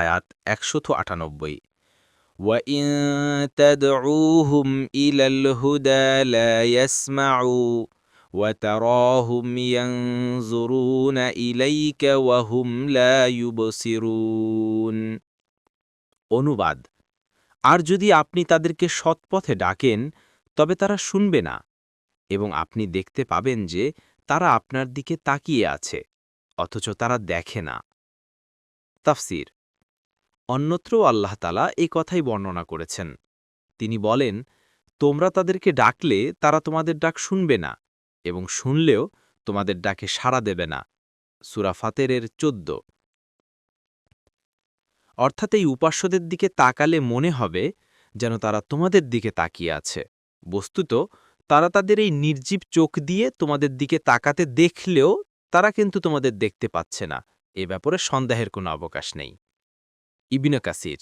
আয়াত ১৯৮ وَإِن تَدْعُوهُمْ إِلَى الْهُدَى لَا يَسْمَعُوا وَتَرَاهُمْ يَنظُرُونَ إِلَيْكَ وَهُمْ لَا يُبْصِرُونَ। অনুবাদ: আর যদি আপনি তাদেরকে সৎপথে ডাকেন তবে তারা শুনবে না, এবং আপনি দেখতে পাবেন যে তারা আপনার দিকে তাকিয়ে আছে, অথচ তারা দেখে না। তাফসীর: অন্যত্রও আল্লাহ তাআলা এই কথাই বর্ণনা করেছেন। তিনি বলেন, তোমরা তাদেরকে ডাকলে তারা তোমাদের ডাক শুনবে না, এবং শুনলেও তোমাদের ডাকে সাড়া দেবে না। সূরা ফাতিরের ১৪। অর্থাৎ এই উপাস্যদের দিকে তাকালে মনে হবে যেন তারা তোমাদের দিকে তাকিয়ে আছে। বস্তুত তারা তাদের এই নির্জীব চোখ দিয়ে তোমাদের দিকে তাকাতে দেখলেও তারা কিন্তু তোমাদের দেখতে পাচ্ছে না। এ ব্যাপারে সন্দেহের কোনো অবকাশ নেই। ইবনে কাসির